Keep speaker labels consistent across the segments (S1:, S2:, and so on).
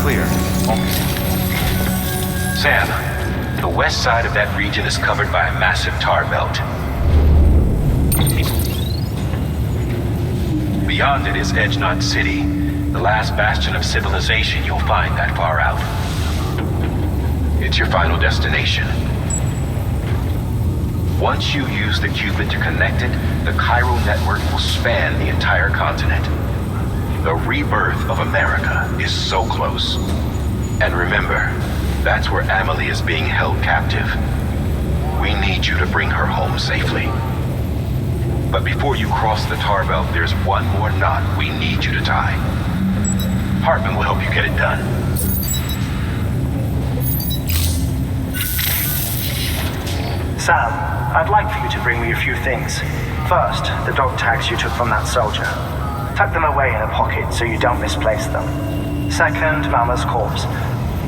S1: clear.
S2: Sam, the west side of that region is covered by a massive tar belt. Beyond it is Edge Knot City, the last bastion of civilization you'll find that far out. It's your final destination. Once you use the qubit to connect it, the Cairo network will span the entire continent. The rebirth of America is so close. And remember, that's where Amelie is being held captive. We need you to bring her home safely. But before you cross the tar belt, there's one more knot we need you to tie. Hartman will help you get it done.
S3: Sam, I'd like for you to bring me a few things. First, the dog tags you took from that soldier. Tuck them away in a pocket so you don't misplace them. Second, Mama's corpse.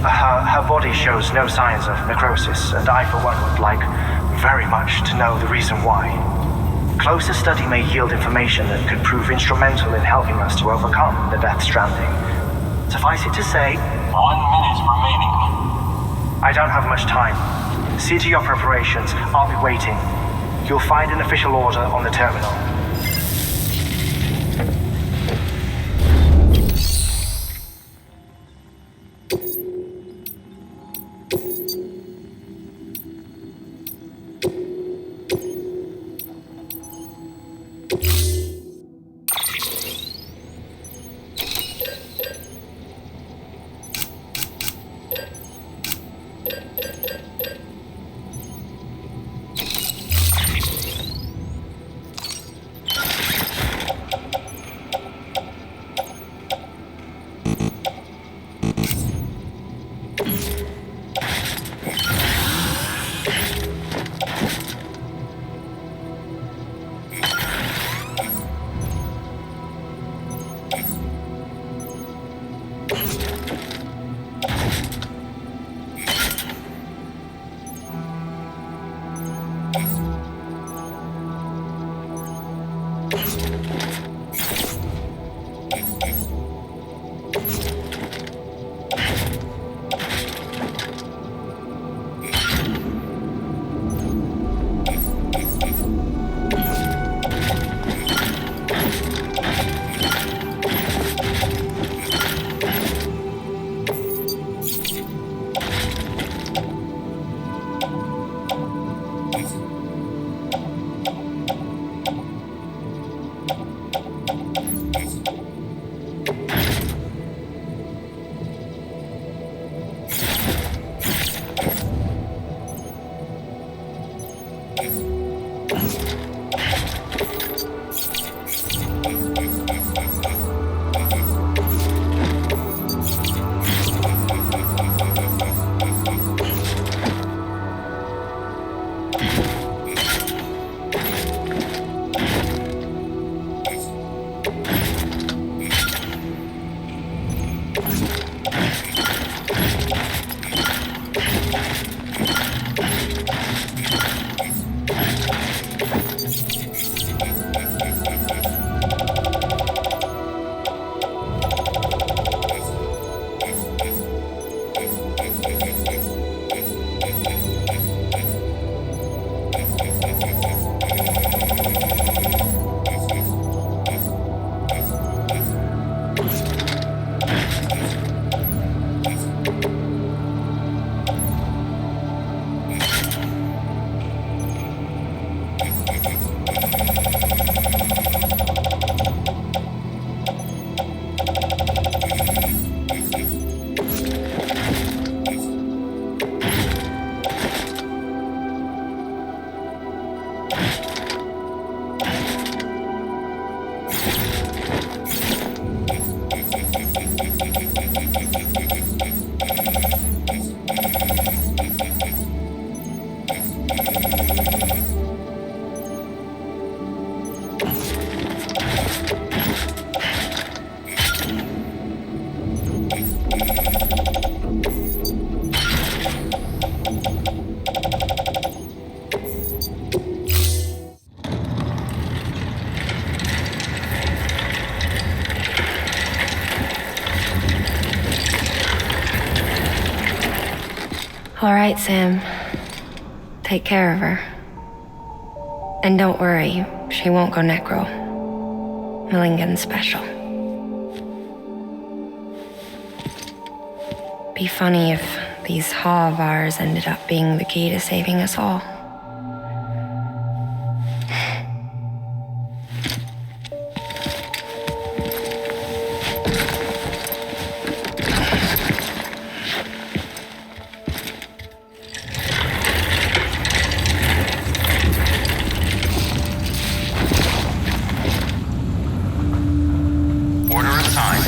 S3: Her body shows no signs of necrosis, and I, for one, would like very much to know the reason why. Closer study may yield information that could prove instrumental in helping us to overcome the Death Stranding. Suffice it to say,
S4: 1 minute remaining.
S3: I don't have much time. See to your preparations. I'll be waiting. You'll find an official order on the terminal.
S1: All right, Sam. Take care of her. And don't worry, she won't go necro. Millingan's special. Be funny if these Ha of ours ended up being the key to saving us all.
S2: Order assigned.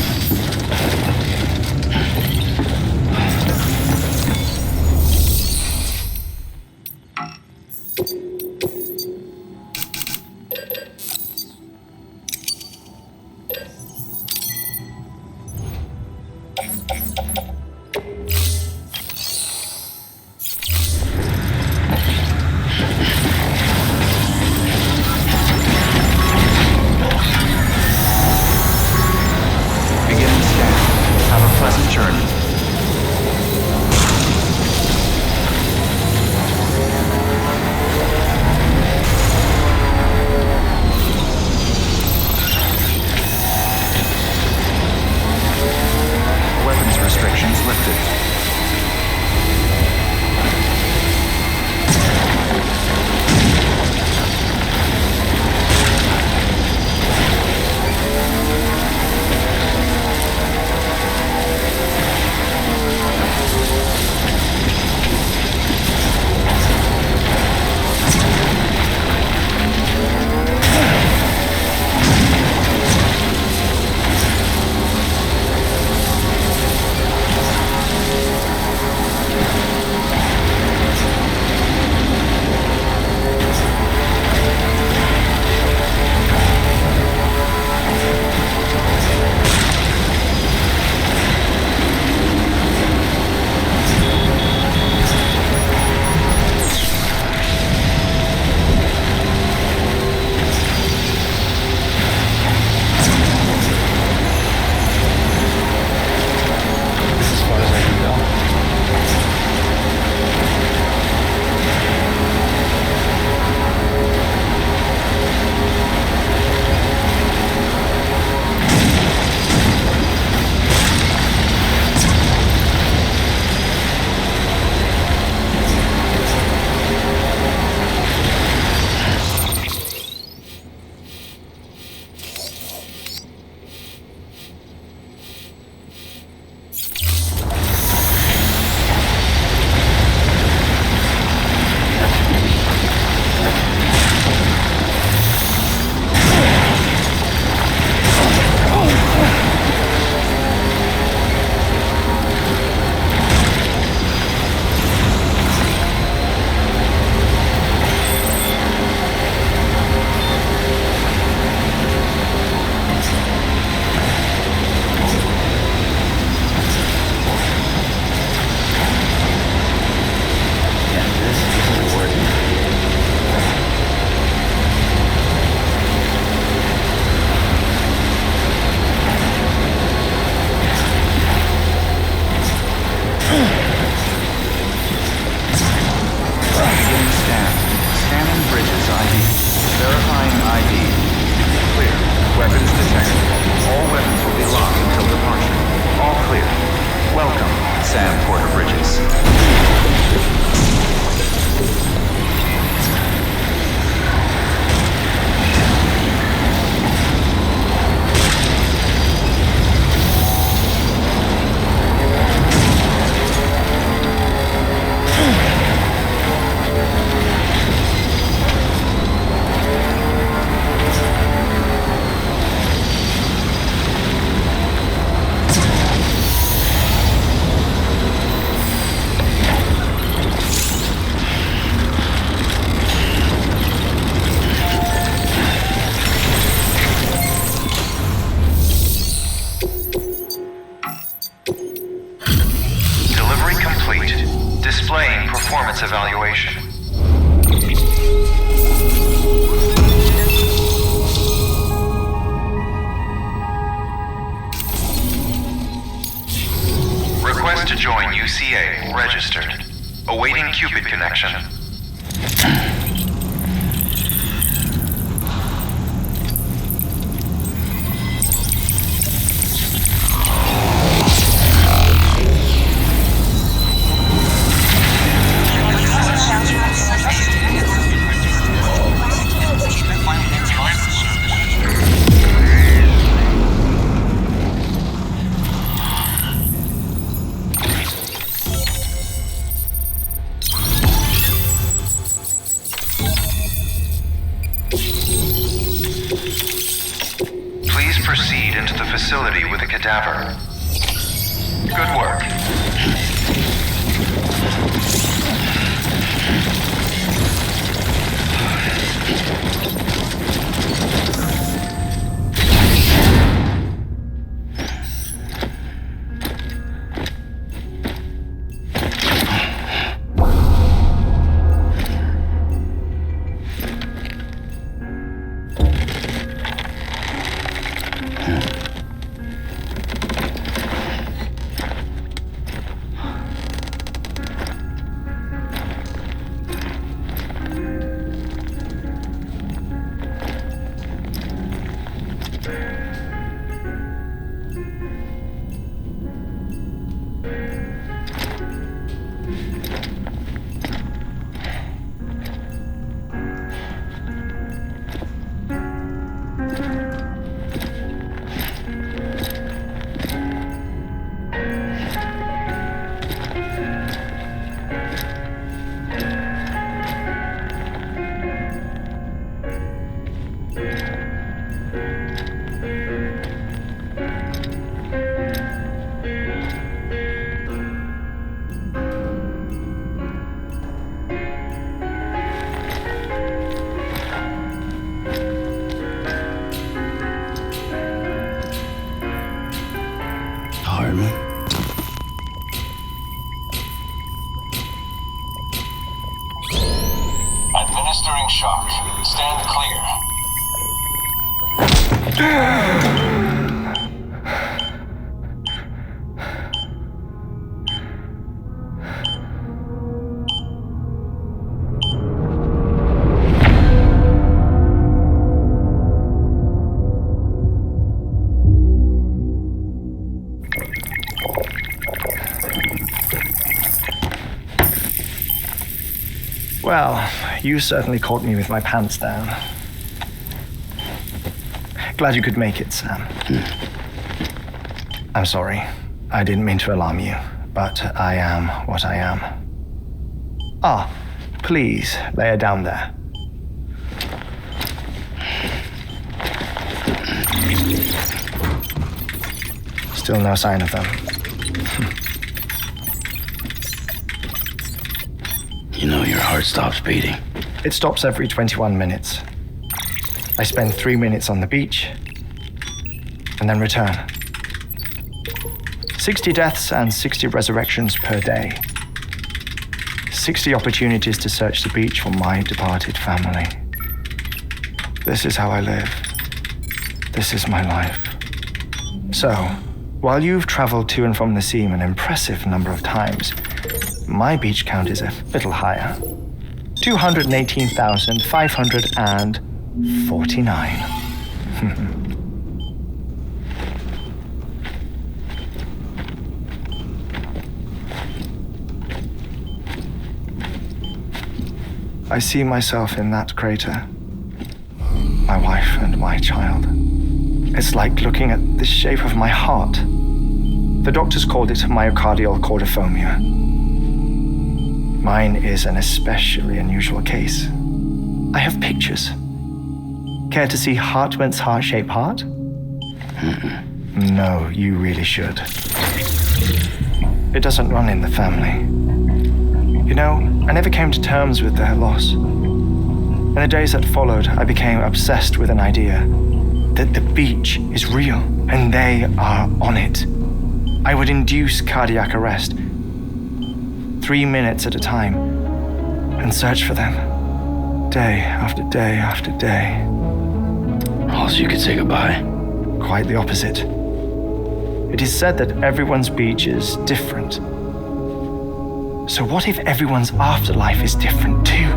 S5: Beginning scan. Have a pleasant journey. Weapons restrictions lifted.
S2: performance evaluation. Request to join UCA registered. Awaiting Cupid connection. Please proceed into the facility with a cadaver. Good work.
S4: Administering shock. Stand clear.
S3: Well, you certainly caught me with my pants down. Glad you could make it, Sam. I'm sorry. I didn't mean to alarm you, but I am what I am. Ah, please, lay her down there. Still no sign of them.
S6: You know your heart stops beating.
S3: It stops every 21 minutes. I spend 3 minutes on the beach, and then return. 60 deaths and 60 resurrections per day. 60 opportunities to search the beach for my departed family. This is how I live. This is my life. So, while you've traveled to and from the seam an impressive number of times, my beach count is a little higher. 218,549. I see myself in that crater. My wife and my child. It's like looking at the shape of my heart. The doctors called it myocardial chordophobia. Mine is an especially unusual case. I have pictures. Care to see Hartwent's heart-shaped heart? No, you really should. It doesn't run in the family. You know, I never came to terms with their loss. In the days that followed, I became obsessed with an idea that the beach is real and they are on it. I would induce cardiac arrest 3 minutes at a time and search for them day after day after day.
S6: Also, you could say goodbye.
S3: Quite the opposite. It is said that everyone's beach is different. So what if everyone's afterlife is different too?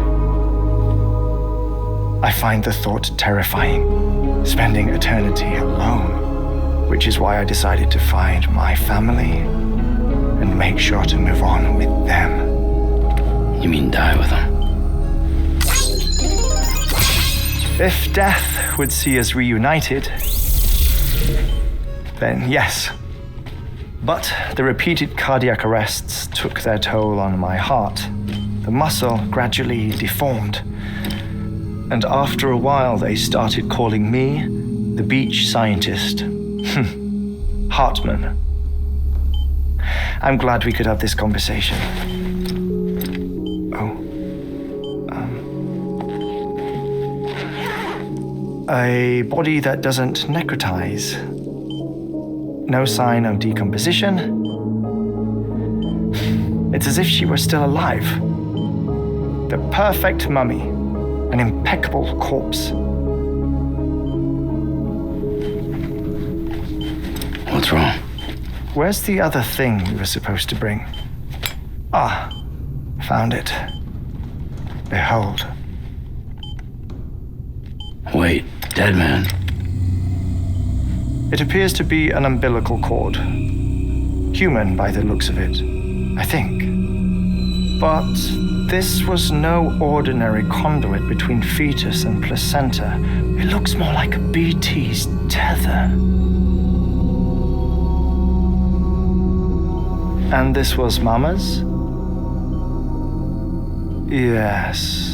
S3: I find the thought terrifying, spending eternity alone, which is why I decided to find my family and make sure to move on with them.
S6: You mean die with them?
S3: If death would see us reunited, then yes. But the repeated cardiac arrests took their toll on my heart. The muscle gradually deformed. And after a while, they started calling me the beach scientist. Hartman. I'm glad we could have this conversation. A body that doesn't necrotize. No sign of decomposition. It's as if she were still alive. The perfect mummy. An impeccable corpse.
S6: What's wrong?
S3: Where's the other thing we were supposed to bring? Ah, found it. Behold.
S6: Wait, dead man.
S3: It appears to be an umbilical cord. Human by the looks of it, I think. But this was no ordinary conduit between fetus and placenta. It looks more like a BT's tether. And this was Mama's? Yes.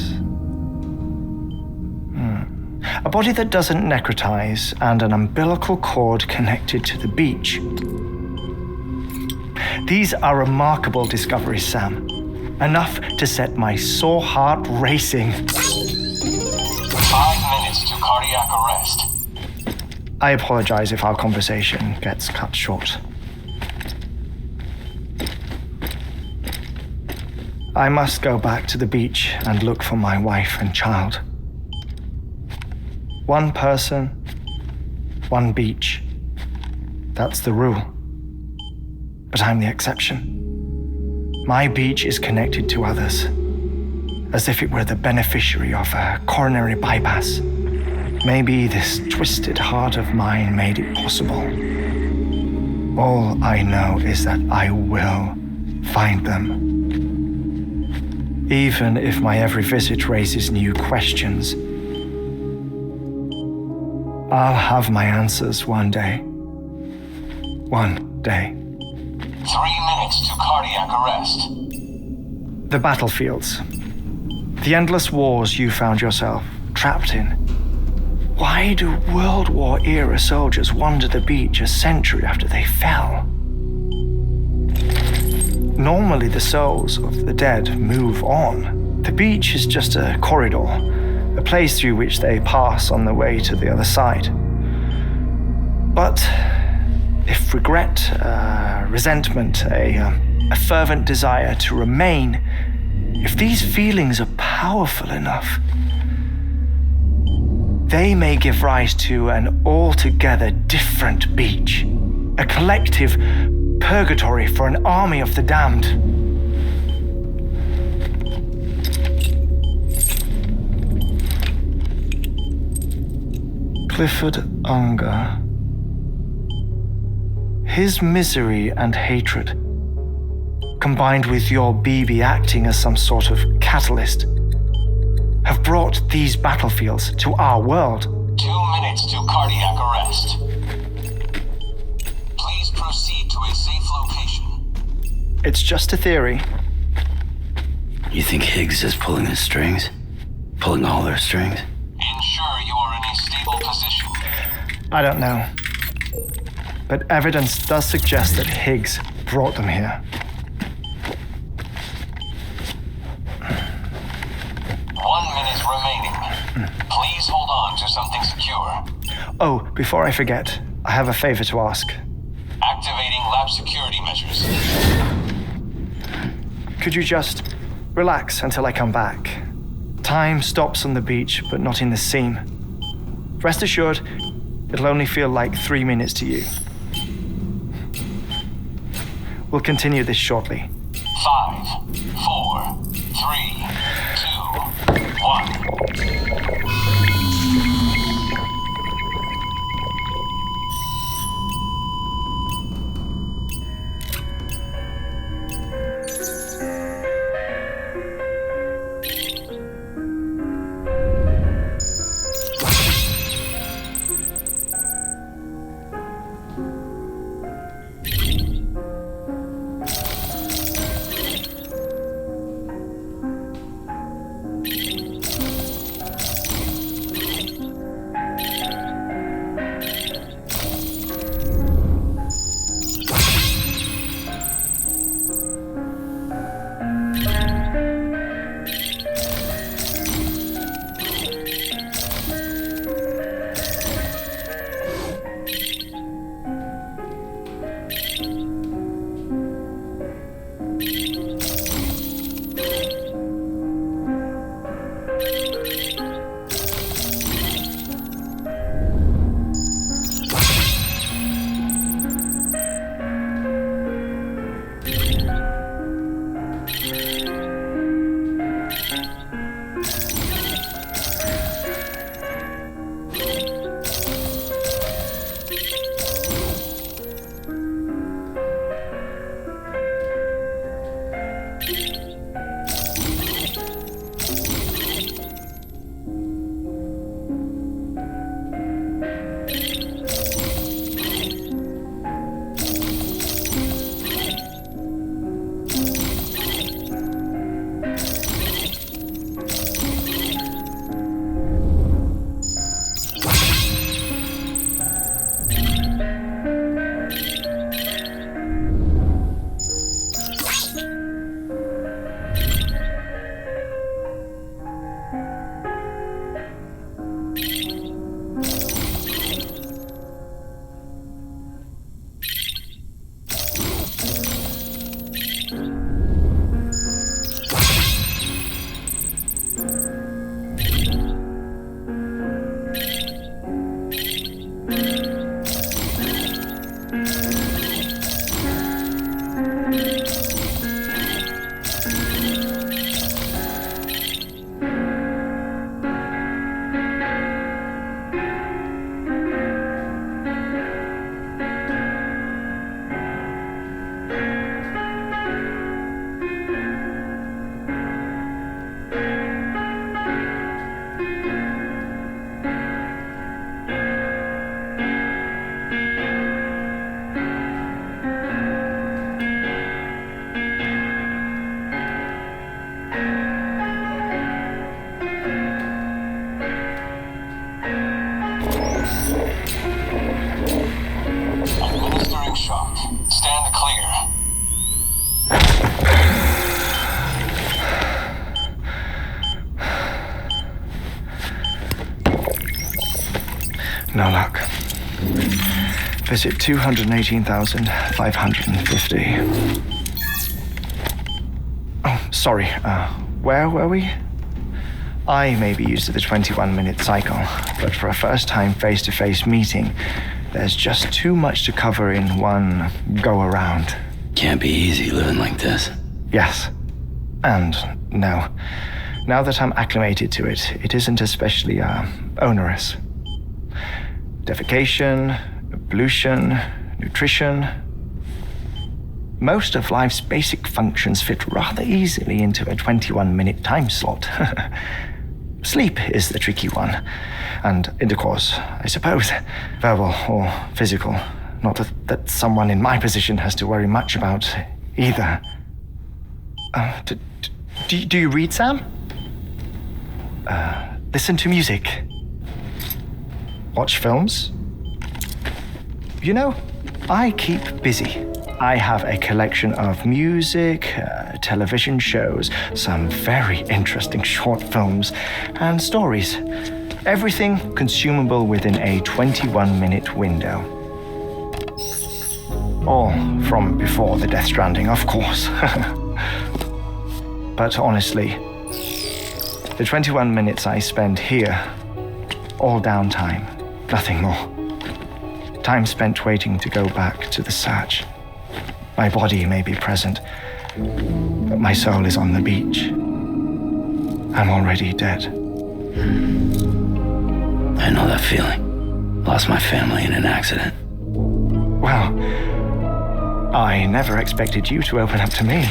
S3: A body that doesn't necrotize and an umbilical cord connected to the beach. These are remarkable discoveries, Sam. Enough to set my sore heart racing.
S4: 5 minutes to cardiac arrest.
S3: I apologize if our conversation gets cut short. I must go back to the beach and look for my wife and child. One person, one beach. That's the rule. But I'm the exception. My beach is connected to others, as if it were the beneficiary of a coronary bypass. Maybe this twisted heart of mine made it possible. All I know is that I will find them. Even if my every visit raises new questions, I'll have my answers one day. One day.
S4: 3 minutes to cardiac arrest.
S3: The battlefields. The endless wars you found yourself trapped in. Why do World War era soldiers wander the beach a century after they fell? Normally the souls of the dead move on. The beach is just a corridor, a place through which they pass on the way to the other side. But if regret, resentment, a fervent desire to remain, if these feelings are powerful enough, they may give rise to an altogether different beach, a collective purgatory for an army of the damned. Clifford Unger. His misery and hatred, combined with your BB acting as some sort of catalyst, have brought these battlefields to our world.
S4: 2 minutes to cardiac arrest. Please proceed to a safe location.
S3: It's just a theory.
S6: You think Higgs is pulling the strings? Pulling all their strings?
S4: Ensure you are in a stable position.
S3: I don't know. But evidence does suggest that Higgs brought them here.
S4: 1 minute remaining. Please hold on to something secure.
S3: Oh, before I forget, I have a favor to ask.
S4: Activating lab security measures.
S3: Could you just relax until I come back? Time stops on the beach, but not in the scene. Rest assured, it'll only feel like 3 minutes to you. We'll continue this shortly.
S4: 5, 4, 3, 2, 1.
S7: Stand clear.
S3: No luck. Visit 218,550. Oh, sorry. Where were we? I may be used to the 21-minute cycle, but for a first-time face-to-face meeting, there's just too much to cover in one go-around.
S6: Can't be easy living like this.
S3: Yes. And no. Now that I'm acclimated to it, it isn't especially, onerous. Defecation, pollution, nutrition. Most of life's basic functions fit rather easily into a 21-minute time slot. Sleep is the tricky one. And intercourse, I suppose. Verbal or physical. Not that someone in my position has to worry much about either. Do you read, Sam? Listen to music. Watch films? You know, I keep busy. I have a collection of music, television shows, some very interesting short films, and stories. Everything consumable within a 21-minute window. All from before the Death Stranding, of course. But honestly, the 21 minutes I spend here, all downtime, nothing more. Time spent waiting to go back to the search. My body may be present, but my soul is on the beach. I'm already dead.
S6: I know that feeling. Lost my family in an accident.
S3: Well, I never expected you to open up to me.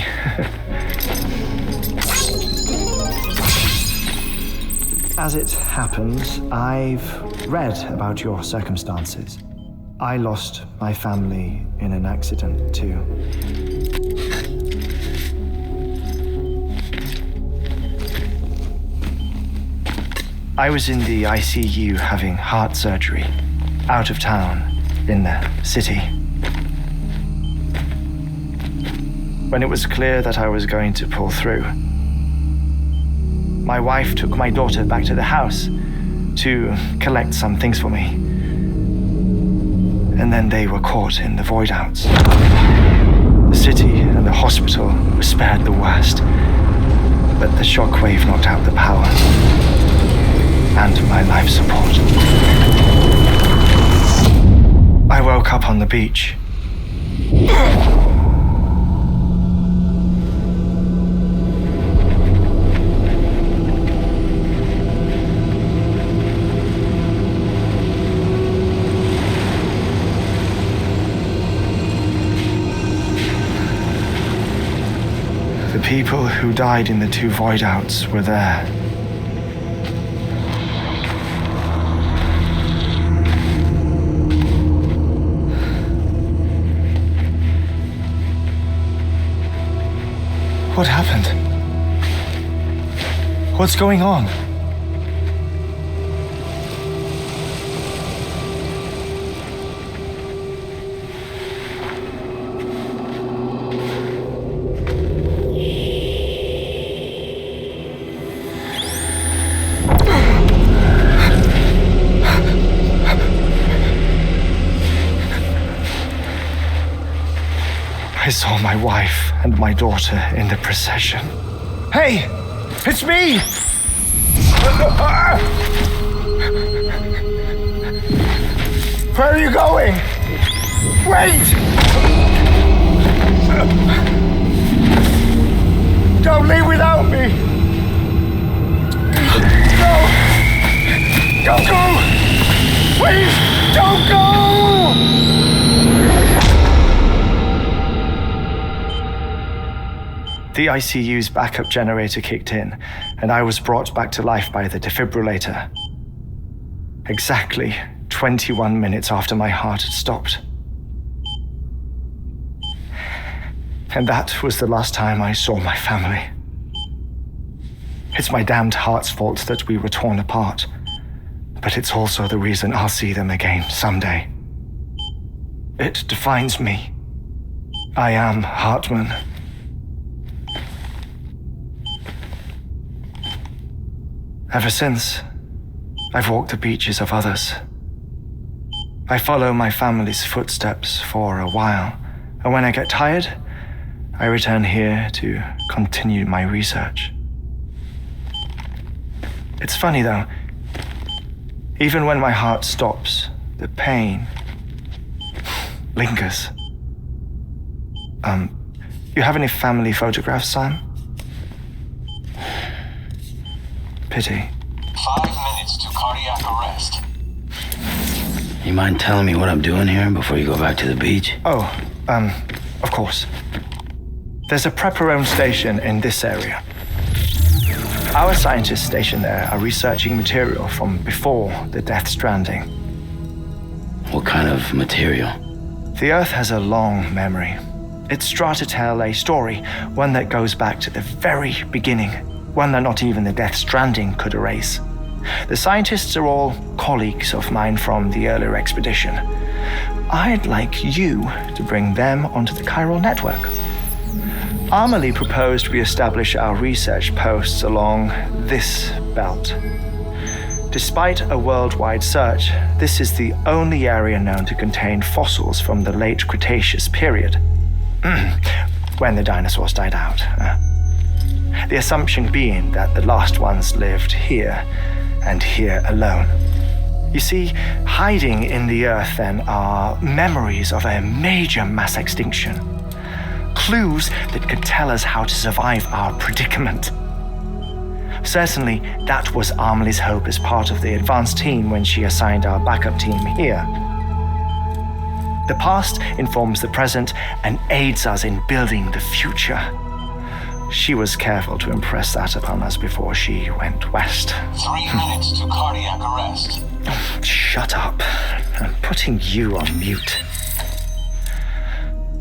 S3: As it happens, I've read about your circumstances. I lost my family in an accident too. I was in the ICU having heart surgery, out of town, in the city. When it was clear that I was going to pull through, my wife took my daughter back to the house to collect some things for me. And then they were caught in the void outs. The city and the hospital were spared the worst, but the shockwave knocked out the power and my life support. I woke up on the beach. The people who died in the 2 void outs were there. What happened? What's going on? I saw my wife and my daughter in the procession. Hey! It's me! Where are you going? Wait! Don't leave without me! No! Don't go! Please, don't go! The ICU's backup generator kicked in, and I was brought back to life by the defibrillator. Exactly 21 minutes after my heart had stopped. And that was the last time I saw my family. It's my damned heart's fault that we were torn apart, but it's also the reason I'll see them again someday. It defines me. I am Hartman. Ever since, I've walked the beaches of others. I follow my family's footsteps for a while, and when I get tired, I return here to continue my research. It's funny though, even when my heart stops, the pain lingers. You have any family photographs, Sam? Pity.
S4: 5 minutes to cardiac arrest.
S6: You mind telling me what I'm doing here before you go back to the beach?
S3: Oh, of course. There's a prepper-owned station in this area. Our scientists stationed there are researching material from before the Death Stranding.
S6: What kind of material?
S3: The Earth has a long memory. It's trying to tell a story, one that goes back to the very beginning, one that not even the Death Stranding could erase. The scientists are all colleagues of mine from the earlier expedition. I'd like you to bring them onto the chiral network. Amelie proposed we establish our research posts along this belt. Despite a worldwide search, this is the only area known to contain fossils from the late Cretaceous period, when the dinosaurs died out. The assumption being that the last ones lived here, and here alone. You see, hiding in the Earth then are memories of a major mass extinction. clues that could tell us how to survive our predicament. Certainly, that was Amelie's hope as part of the advanced team when she assigned our backup team here. The past informs the present and aids us in building the future. She was careful to impress that upon us before she went west.
S4: 3 minutes to cardiac arrest.
S3: Shut up. I'm putting you on mute.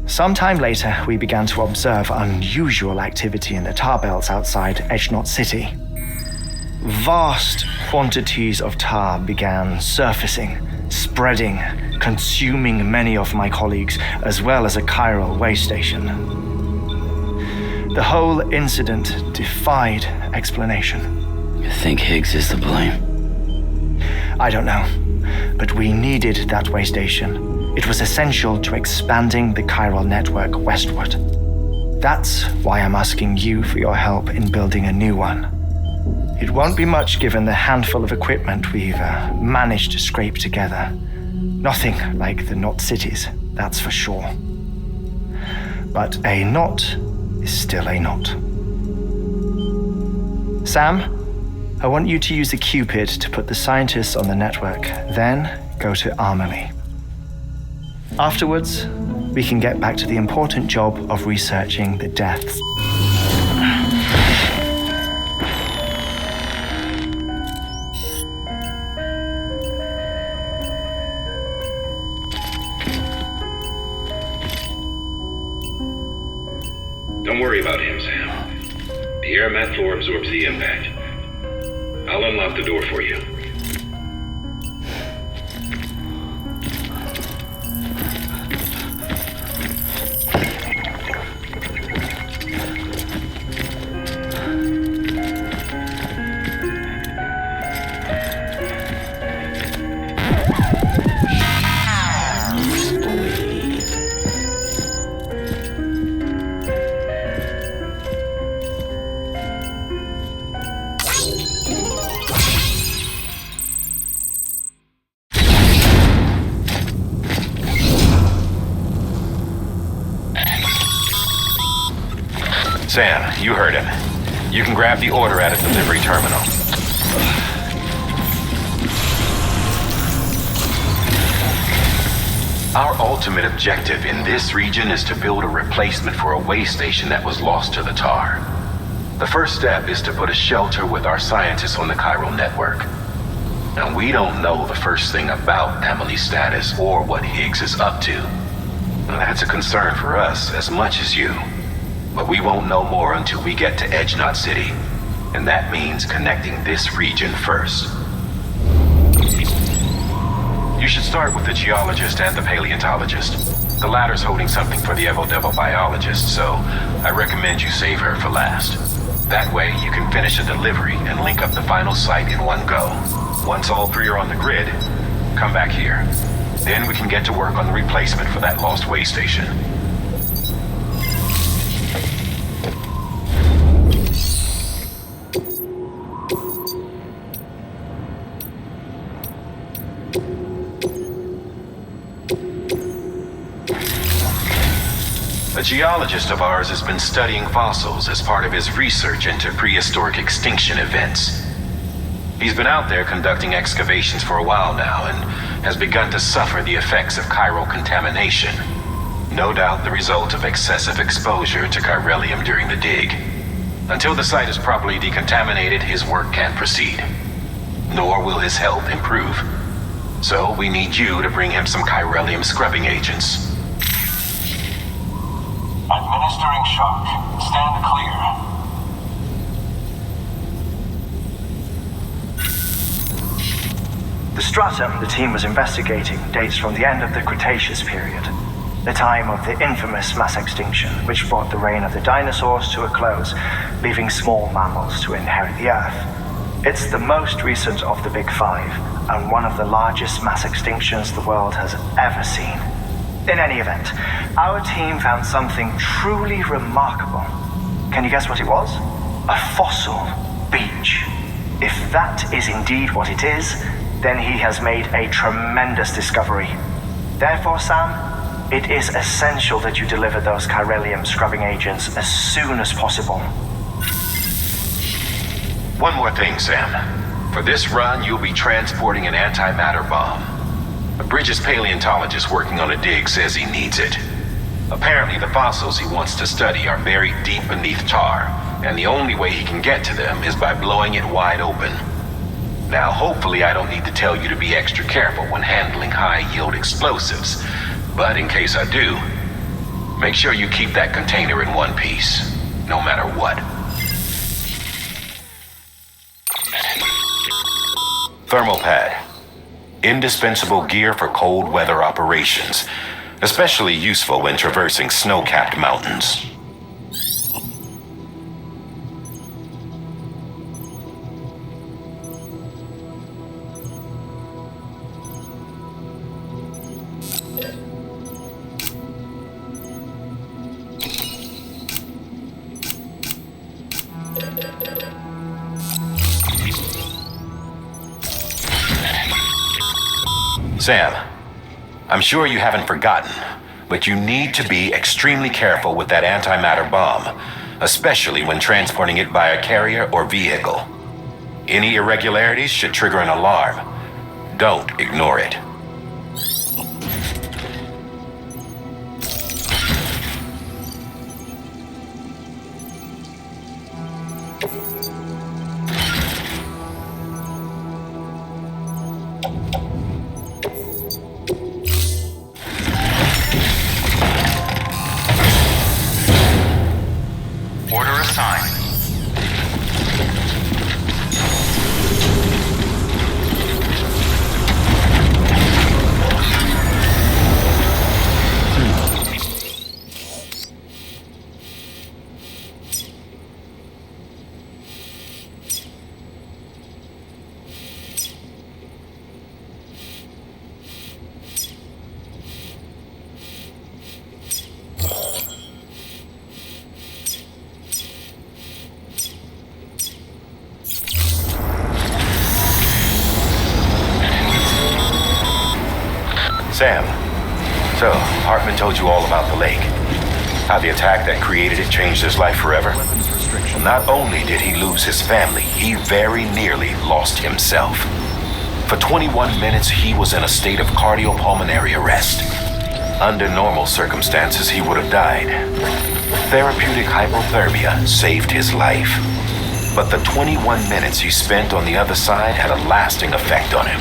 S3: Sometime later, we began to observe unusual activity in the tar belts outside Edgenot City. Vast quantities of tar began surfacing, spreading, consuming many of my colleagues, as well as a chiral way station. The whole incident defied explanation.
S6: You think Higgs is to blame?
S3: I don't know, but we needed that way station. It was essential to expanding the chiral network westward. That's why I'm asking you for your help in building a new one. It won't be much given the handful of equipment we've managed to scrape together. Nothing like the knot cities, that's for sure. But a knot is still a knot. Sam, I want you to use the Cupid to put the scientists on the network, then go to Amelie. Afterwards, we can get back to the important job of researching the deaths.
S2: Don't worry about him, Sam. The air mat floor absorbs the impact. I'll unlock the door for you. Sam, you heard him. You can grab the order at a delivery terminal. Our ultimate objective in this region is to build a replacement for a way station that was lost to the tar. The first step is to put a shelter with our scientists on the chiral network. Now, we don't know the first thing about Amelie's status or what Higgs is up to. Now, that's a concern for us as much as you. But we won't know more until we get to Edgenot City. And that means connecting this region first. You should start with the geologist and the paleontologist. The latter's holding something for the Evo-Devo biologist, so I recommend you save her for last. That way, you can finish a delivery and link up the final site in one go. Once all three are on the grid, come back here. Then we can get to work on the replacement for that lost way station. A geologist of ours has been studying fossils as part of his research into prehistoric extinction events. He's been out there conducting excavations for a while now and has begun to suffer the effects of chiral contamination. No doubt the result of excessive exposure to chiralium during the dig. Until the site is properly decontaminated, his work can't proceed. Nor will his health improve. So we need you to bring him some chiralium scrubbing agents.
S4: Administering shock. Stand clear.
S3: The stratum the team was investigating dates from the end of the Cretaceous period, the time of the infamous mass extinction, which brought the reign of the dinosaurs to a close, leaving small mammals to inherit the Earth. It's the most recent of the Big Five, and one of the largest mass extinctions the world has ever seen. In any event, our team found something truly remarkable. Can you guess what it was? A fossil beach. If that is indeed what it is, then he has made a tremendous discovery. Therefore, Sam, It is essential that you deliver those chiralium scrubbing agents as soon as possible.
S2: One more thing, Sam. For this run, you'll be transporting an antimatter bomb. A Bridges paleontologist working on a dig says he needs it. Apparently, the fossils he wants to study are buried deep beneath tar, and the only way he can get to them is by blowing it wide open. Now, hopefully I don't need to tell you to be extra careful when handling high-yield explosives, but in case I do, make sure you keep that container in one piece, no matter what. Thermal pad. Indispensable gear for cold weather operations, especially useful when traversing snow-capped mountains. Sam, I'm sure you haven't forgotten, but you need to be extremely careful with that antimatter bomb, especially when transporting it by a carrier or vehicle. Any irregularities should trigger an alarm. Don't ignore it.
S5: Order assigned.
S2: Sam, so Hartman told you all about the lake. How the attack that created it changed his life forever. Not only did he lose his family, he very nearly lost himself. For 21 minutes, he was in a state of cardiopulmonary arrest. Under normal circumstances, he would have died. Therapeutic hypothermia saved his life. But the 21 minutes he spent on the other side had a lasting effect on him.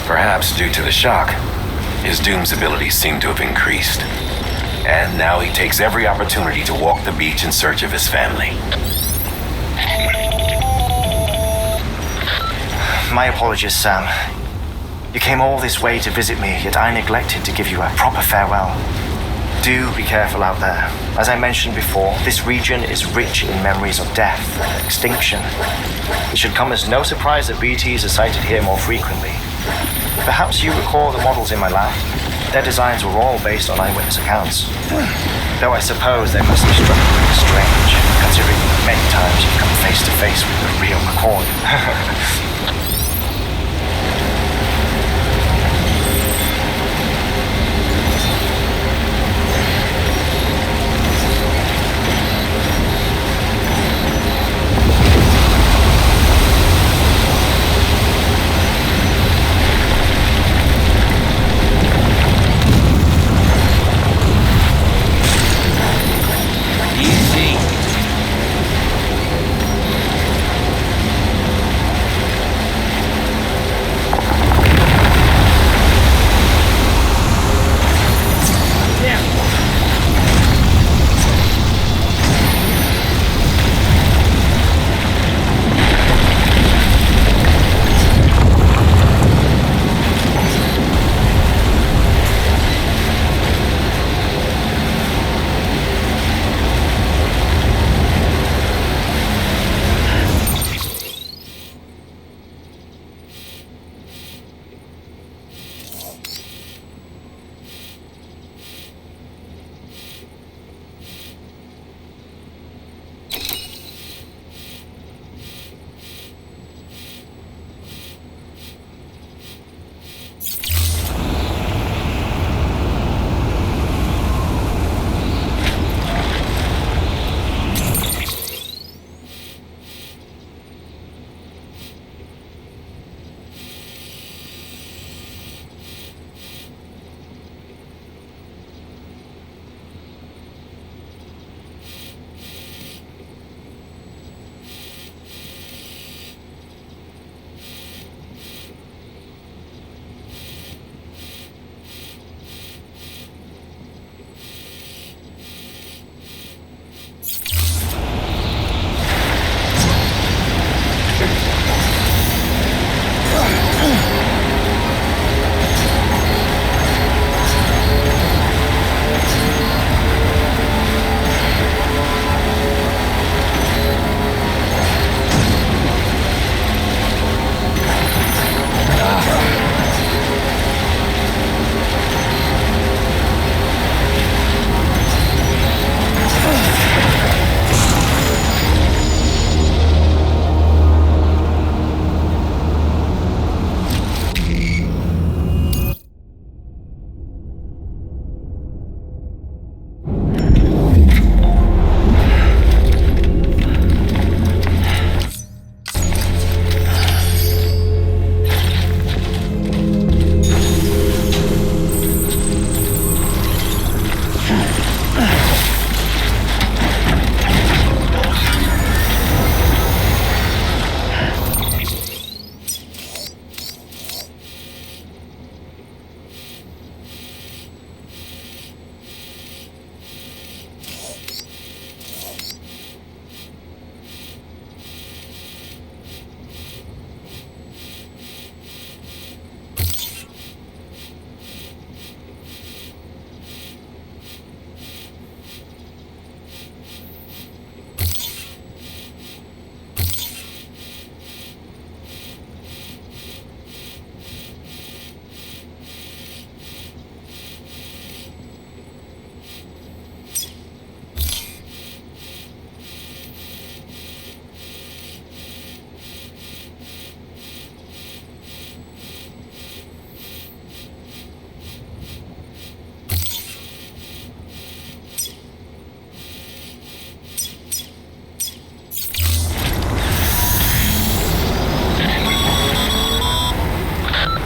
S2: Perhaps due to the shock, his Doom's abilities seem to have increased. And now he takes every opportunity to walk the beach in search of his family.
S3: My apologies, Sam. You came all this way to visit me, yet I neglected to give you a proper farewell. Do be careful out there. As I mentioned before, this region is rich in memories of death and extinction. It should come as no surprise that BTs are sighted here more frequently. Perhaps you recall the models in my lab? Their designs were all based on eyewitness accounts. Though I suppose they must have struck you as strange, considering the many times you've come face to face with the real McCoy.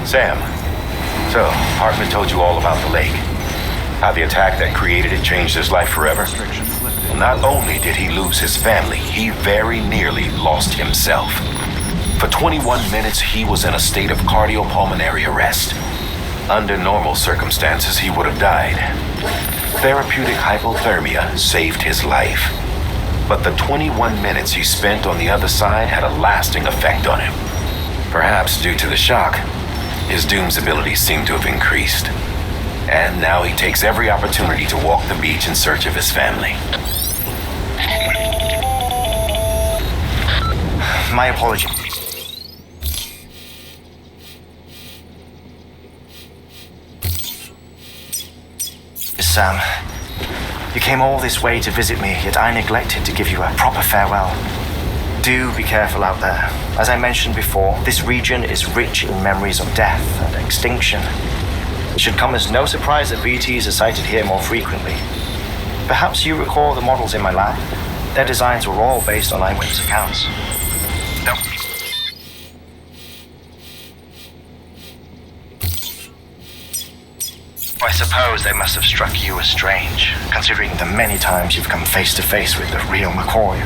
S2: Sam, so Hartman told you all about the lake. How the attack that created it changed his life forever.
S5: Restrictions lifted.
S2: Well, not only did he lose his family, he very nearly lost himself. For 21 minutes, he was in a state of cardiopulmonary arrest. Under normal circumstances, he would have died. Therapeutic hypothermia saved his life. But the 21 minutes he spent on the other side had a lasting effect on him. Perhaps due to the shock, his Doom's abilities seem to have increased. And now he takes every opportunity to walk the beach in search of his family.
S3: My apologies. Sam, you came all this way to visit me, yet I neglected to give you a proper farewell. Do be careful out there. As I mentioned before, this region is rich in memories of death and extinction. It should come as no surprise that VTs are sighted here more frequently. Perhaps you recall the models in my lab. Their designs were all based on eyewitness accounts. No. I suppose they must have struck you as strange, considering the many times you've come face to face with the real McCoy.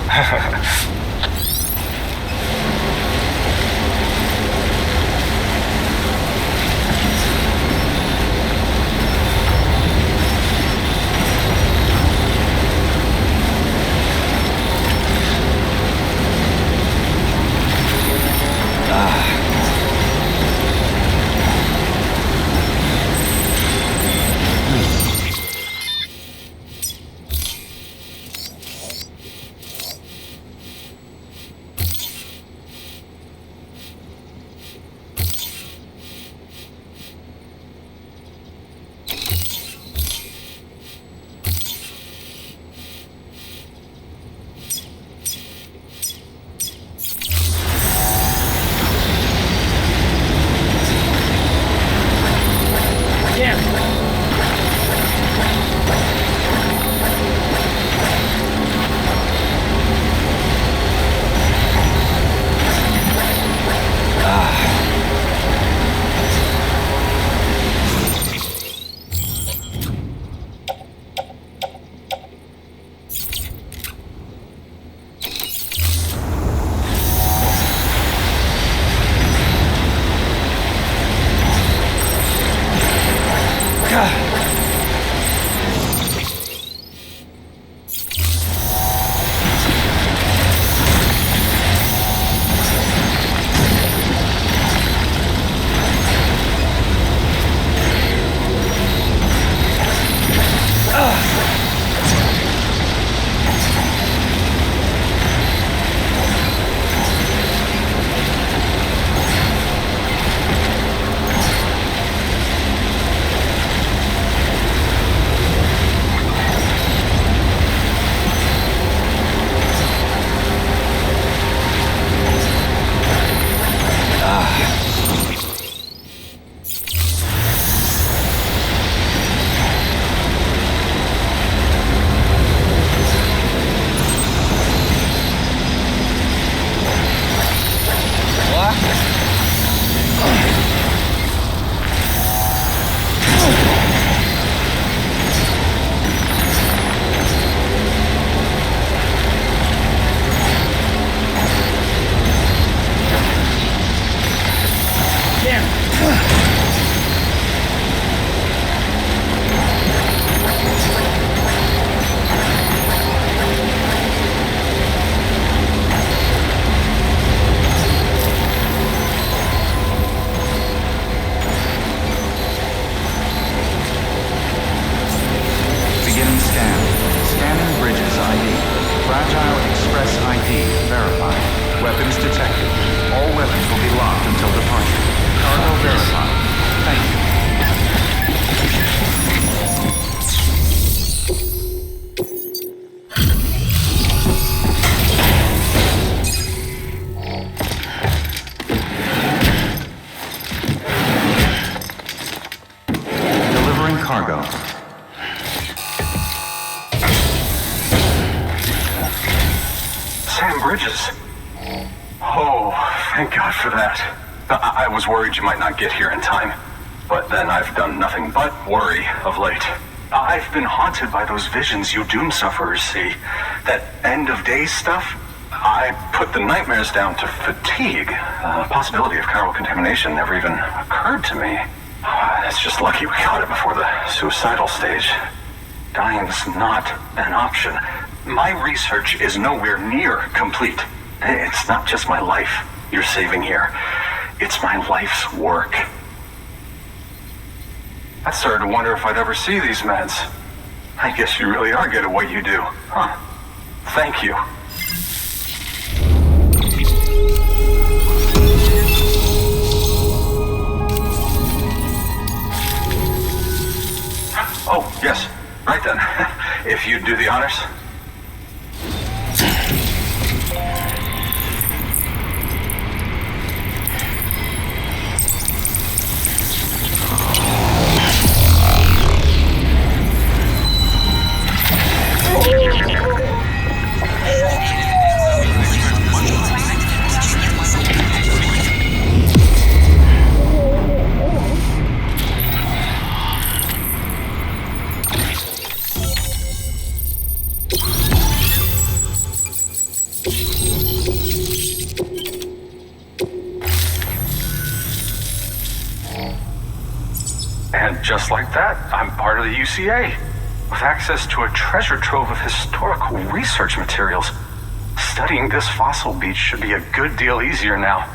S5: cargo.
S7: Sam Bridges. Oh, thank God for that. I was worried you might not get here in time. But then I've done nothing but worry of late. I've been haunted by those visions you doom sufferers see. That end of days stuff. I put the nightmares down to fatigue. The possibility of chiral contamination never even occurred to me. It's just lucky we got it before the suicidal stage. Dying's not an option. My research is nowhere near complete. It's not just my life you're saving here. It's my life's work. I started to wonder if I'd ever see these meds. I guess you really are good at what you do, huh? Thank you. Oh, yes. Right then. If you'd do the honors. And just like that, I'm part of the UCA, with access to a treasure trove of historical research materials. Studying this fossil beach should be a good deal easier now,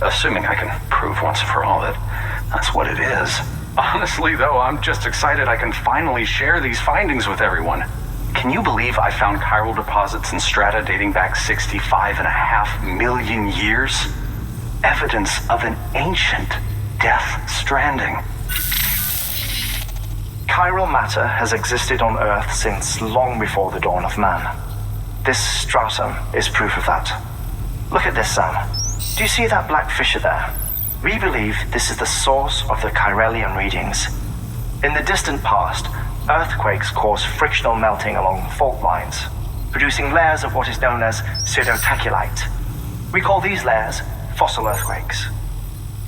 S7: assuming I can prove once for all that that's what it is. Honestly, though, I'm just excited I can finally share these findings with everyone. Can you believe I found chiral deposits in strata dating back 65.5 million years? Evidence of an ancient death stranding.
S3: Chiral matter has existed on Earth since long before the dawn of man. This stratum is proof of that. Look at this, Sam. Do you see that black fissure there? We believe this is the source of the Chiralian readings. In the distant past, earthquakes cause frictional melting along fault lines, producing layers of what is known as pseudotaculite. We call these layers fossil earthquakes.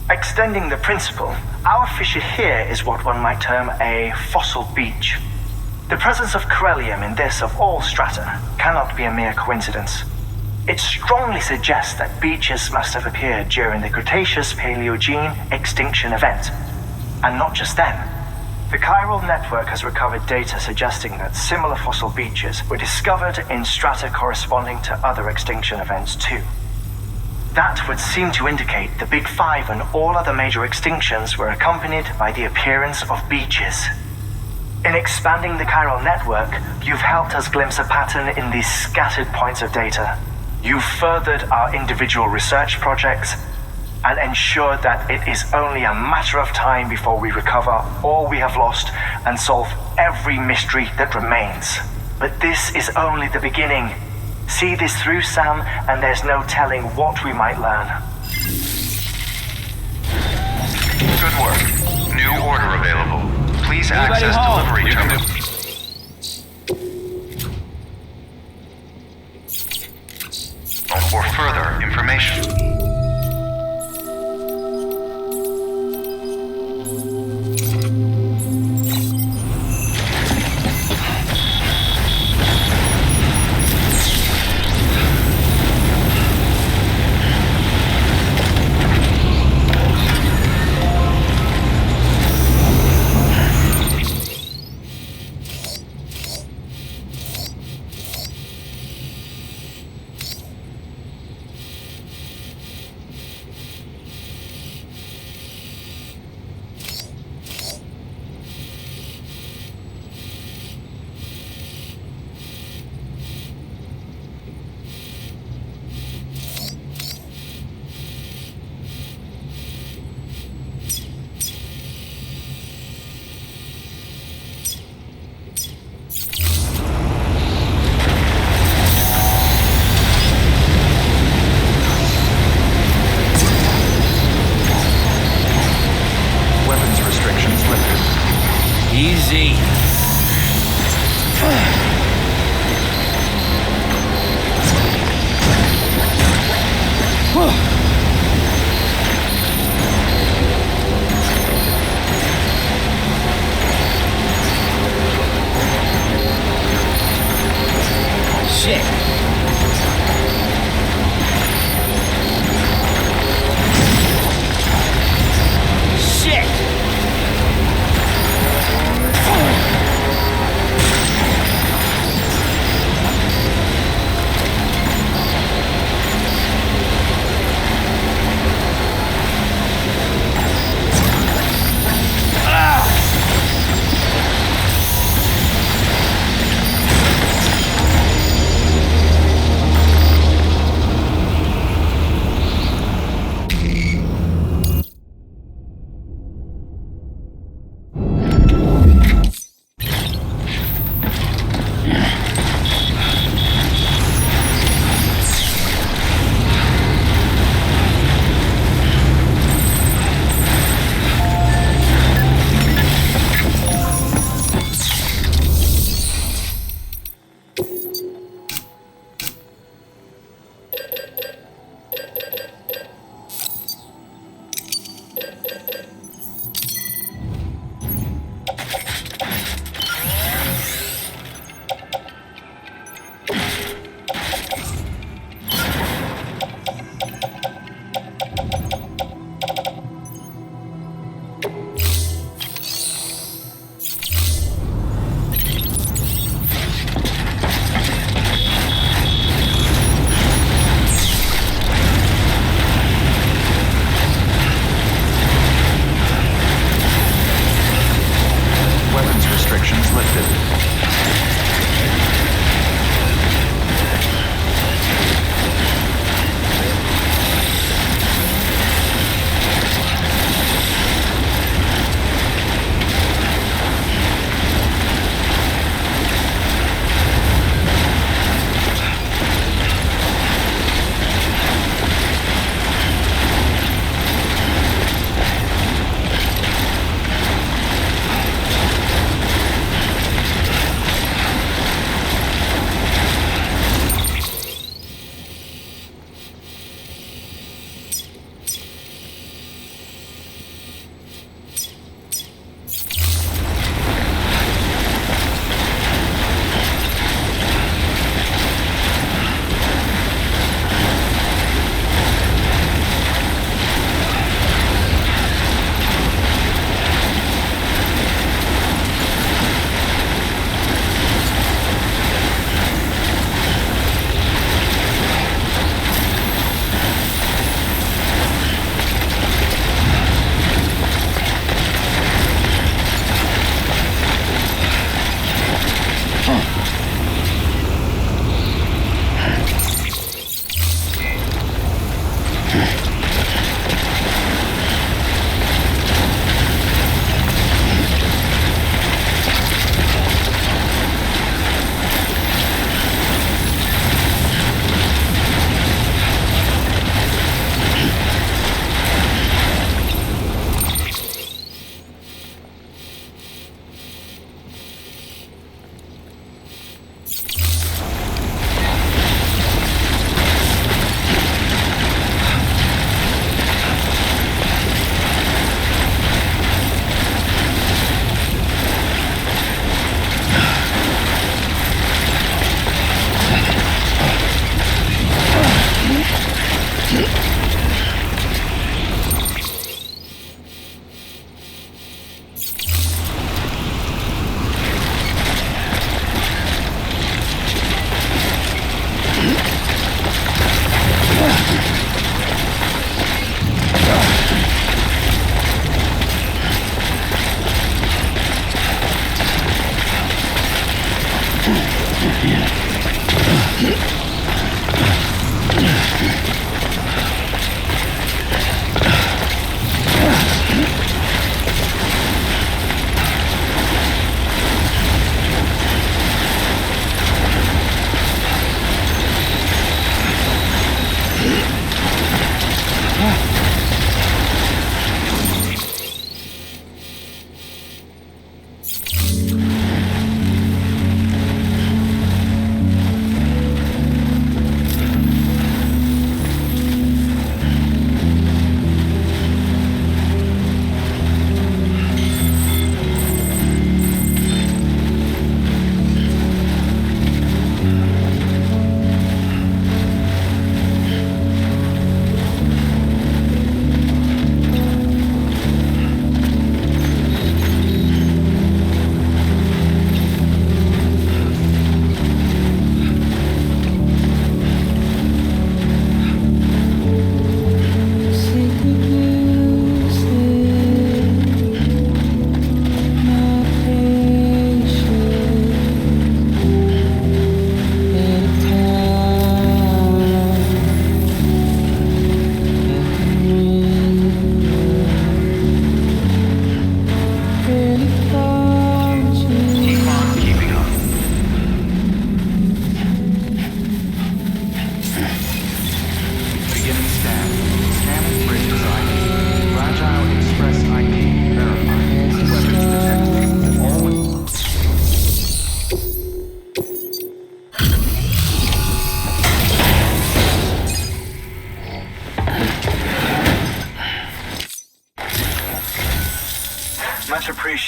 S3: Extending the principle, our fissure here is what one might term a fossil beach. The presence of chiralium in this of all strata cannot be a mere coincidence. It strongly suggests that beaches must have appeared during the Cretaceous-Paleogene extinction event. And not just then. The chiral network has recovered data suggesting that similar fossil beaches were discovered in strata corresponding to other extinction events too. That would seem to indicate the Big Five and all other major extinctions were accompanied by the appearance of beaches. In expanding the chiral network, you've helped us glimpse a pattern in these scattered points of data. You've furthered our individual research projects and ensured that it is only a matter of time before we recover all we have lost and solve every mystery that remains. But this is only the beginning. See this through, Sam, and there's no telling what we might learn.
S7: Good work. New order available. Please access delivery terminal. For further information.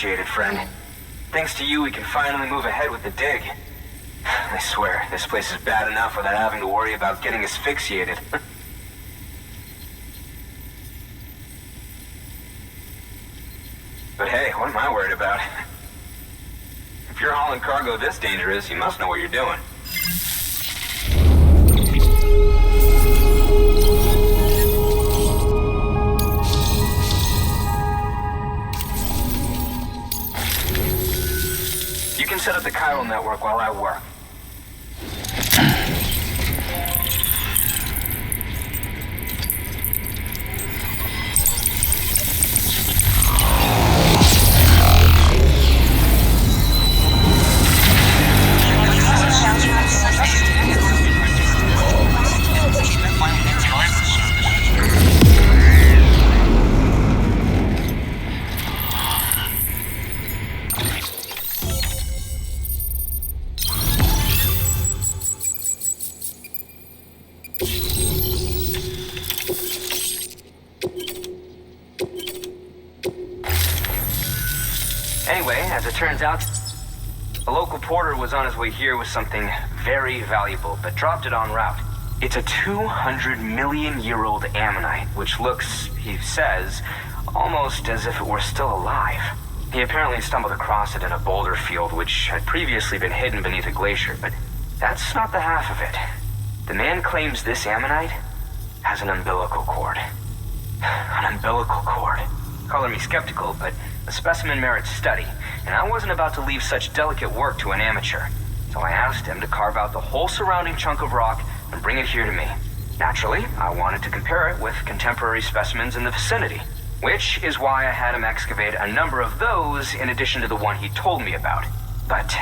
S8: appreciated, friend. Thanks to you, we can finally move ahead with the dig. I swear, this place is bad enough without having to worry about getting asphyxiated. But hey, what am I worried about? If you're hauling cargo this dangerous, you must know what you're doing. You can set up the chiral network while I work. Anyway, as it turns out, a local porter was on his way here with something very valuable, but dropped it en route. It's a 200-million-year-old ammonite, which looks, he says, almost as if it were still alive. He apparently stumbled across it in a boulder field, which had previously been hidden beneath a glacier, but that's not the half of it. The man claims this ammonite has an umbilical cord. An umbilical cord. Color me skeptical, but the specimen merits study, and I wasn't about to leave such delicate work to an amateur. So I asked him to carve out the whole surrounding chunk of rock and bring it here to me. Naturally, I wanted to compare it with contemporary specimens in the vicinity, which is why I had him excavate a number of those in addition to the one he told me about. But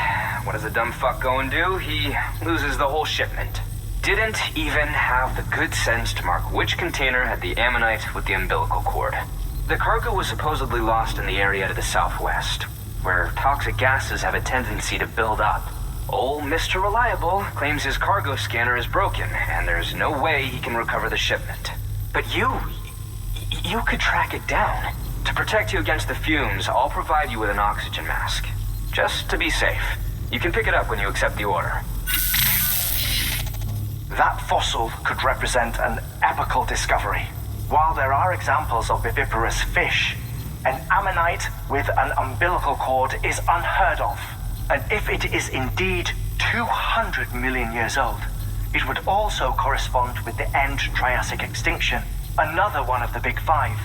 S8: what does a dumb fuck go and do? He loses the whole shipment. Didn't even have the good sense to mark which container had the ammonite with the umbilical cord. The cargo was supposedly lost in the area to the southwest, where toxic gases have a tendency to build up. Old Mr. Reliable claims his cargo scanner is broken, and there's no way he can recover the shipment. But you could track it down. To protect you against the fumes, I'll provide you with an oxygen mask. Just to be safe. You can pick it up when you accept the order.
S3: That fossil could represent an epical discovery. While there are examples of viviparous fish, an ammonite with an umbilical cord is unheard of. And if it is indeed 200 million years old, it would also correspond with the end Triassic extinction, another one of the big five.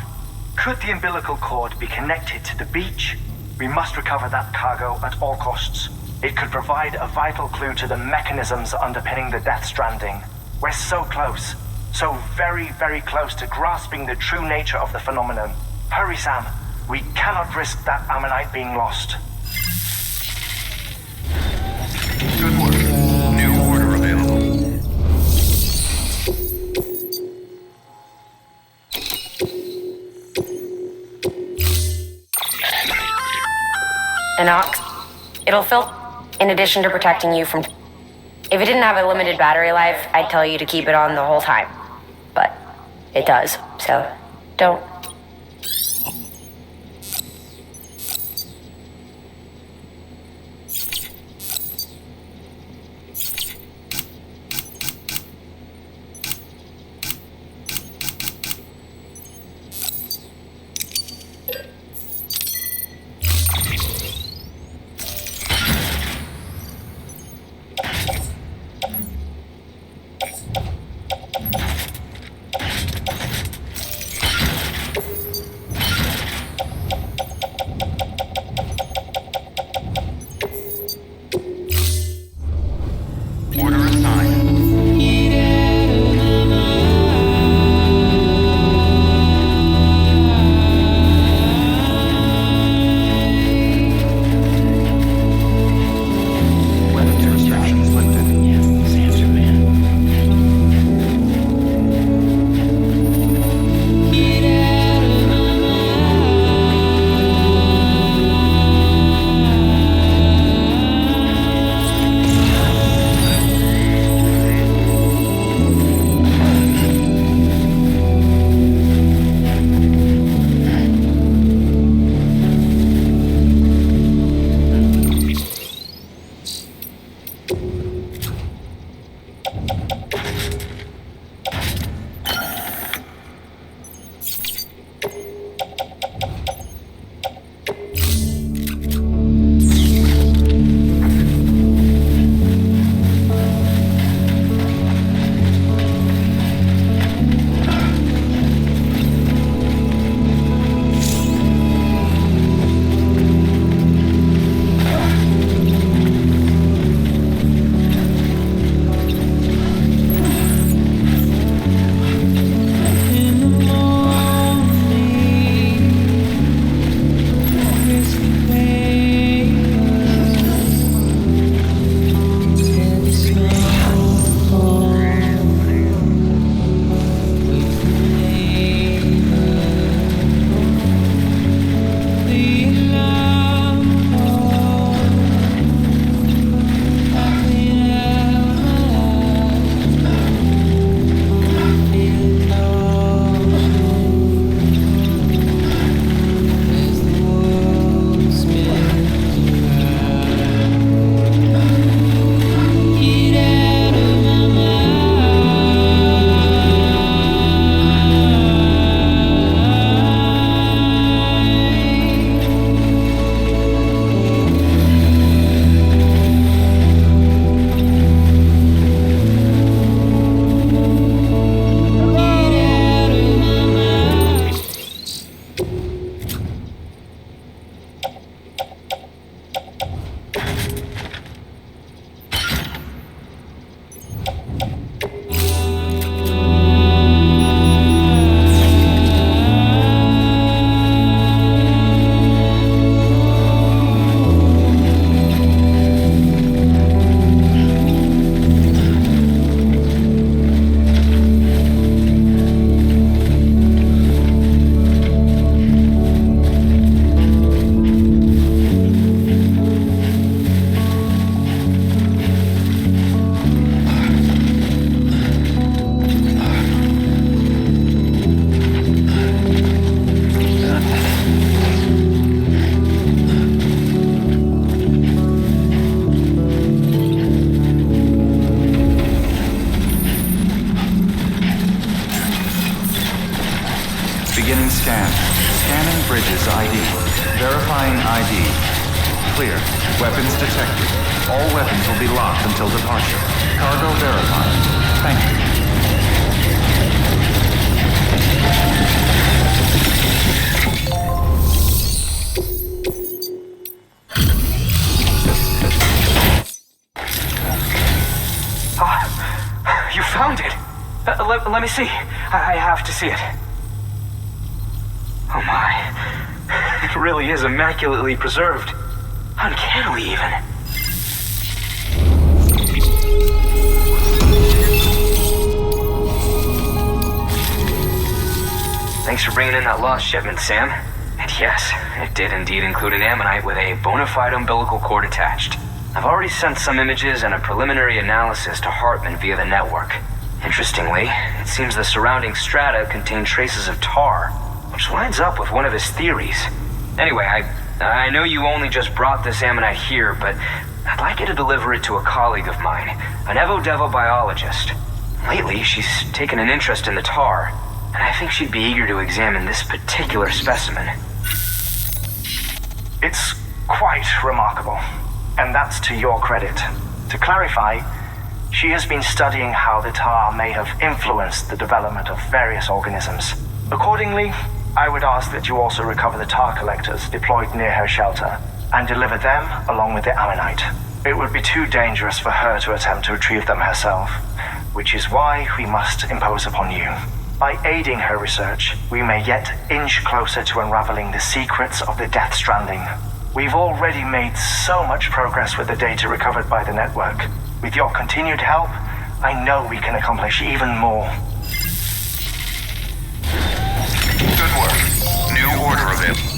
S3: Could the umbilical cord be connected to the beach? We must recover that cargo at all costs. It could provide a vital clue to the mechanisms underpinning the Death Stranding. We're so close. So very, very close to grasping the true nature of the phenomenon. Hurry, Sam. We cannot risk that ammonite being lost.
S7: Good work. New order available.
S1: An ox. It'll fill in addition to protecting you from... If it didn't have a limited battery life, I'd tell you to keep it on the whole time. But it does, so don't.
S5: Beginning scan. Scanning bridges ID. Verifying ID. Clear. Weapons detected. All weapons will be locked until departure. Cargo verified. Thank you.
S8: You found it! Let me see. I have to see it. Oh my. It really is immaculately preserved. Uncannily, even. Thanks for bringing in that lost shipment, Sam. And yes, it did indeed include an ammonite with a bona fide umbilical cord attached. I've already sent some images and a preliminary analysis to Hartman via the network. Interestingly, it seems the surrounding strata contain traces of tar, which lines up with one of his theories. Anyway, I know you only just brought this ammonite here, but I'd like you to deliver it to a colleague of mine, an Evo-Devo biologist. Lately, she's taken an interest in the tar, and I think she'd be eager to examine this particular specimen.
S3: It's quite remarkable, and that's to your credit. To clarify, she has been studying how the tar may have influenced the development of various organisms. Accordingly, I would ask that you also recover the tar collectors deployed near her shelter and deliver them along with the ammonite. It would be too dangerous for her to attempt to retrieve them herself, which is why we must impose upon you. By aiding her research, we may yet inch closer to unraveling the secrets of the Death Stranding. We've already made so much progress with the data recovered by the network. With your continued help, I know we can accomplish even more.
S7: Good work. New order available.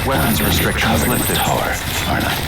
S5: Weapons restrictions lifted.
S6: Tar, aren't I?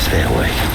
S6: Stay away.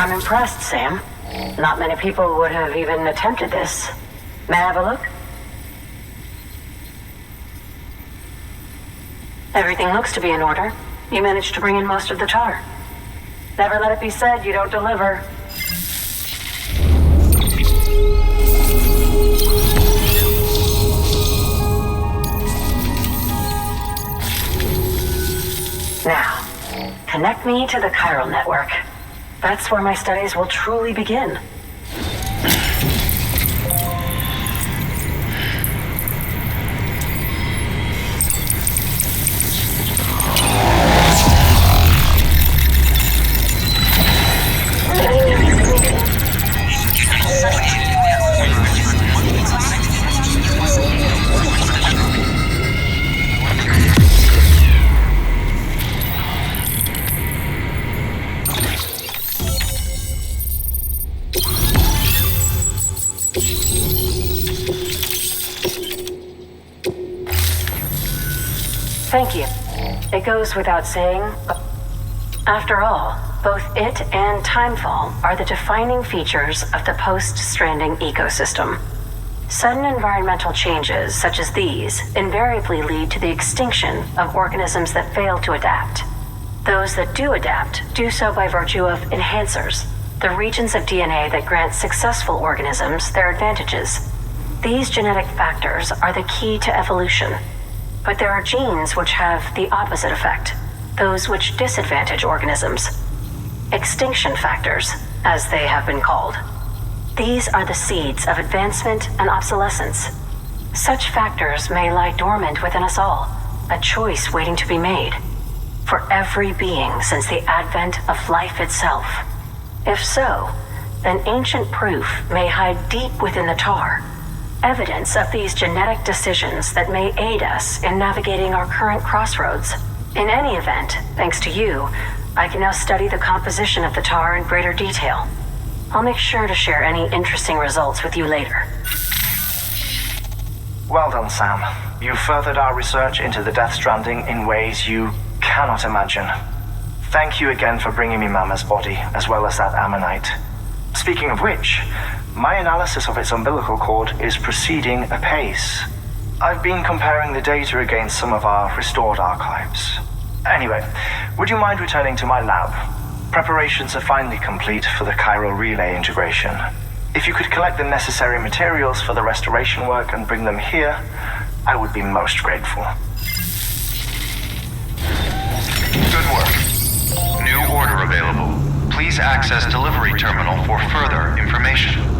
S9: I'm impressed, Sam. Not many people would have even attempted this. May I have a look? Everything looks to be in order. You managed to bring in most of the tar. Never let it be said you don't deliver. Now, connect me to the chiral network. That's where my studies will truly begin. Thank you. It goes without saying, but after all, both it and timefall are the defining features of the post-Stranding ecosystem. Sudden environmental changes such as these invariably lead to the extinction of organisms that fail to adapt. Those that do adapt do so by virtue of enhancers, the regions of DNA that grant successful organisms their advantages. These genetic factors are the key to evolution. But there are genes which have the opposite effect, those which disadvantage organisms. Extinction factors, as they have been called. These are the seeds of advancement and obsolescence. Such factors may lie dormant within us all, a choice waiting to be made. For every being since the advent of life itself. If so, then ancient proof may hide deep within the tar. Evidence of these genetic decisions that may aid us in navigating our current crossroads. In any event, thanks to you, I can now study the composition of the tar in greater detail. I'll make sure to share any interesting results with you later.
S3: Well done, Sam. You furthered our research into the Death Stranding in ways you cannot imagine. Thank you again for bringing me Mama's body, as well as that ammonite. Speaking of which, my analysis of its umbilical cord is proceeding apace. I've been comparing the data against some of our restored archives. Anyway, would you mind returning to my lab? Preparations are finally complete for the chiral relay integration. If you could collect the necessary materials for the restoration work and bring them here, I would be most grateful.
S5: Good work. New order available. Please access delivery terminal for further information.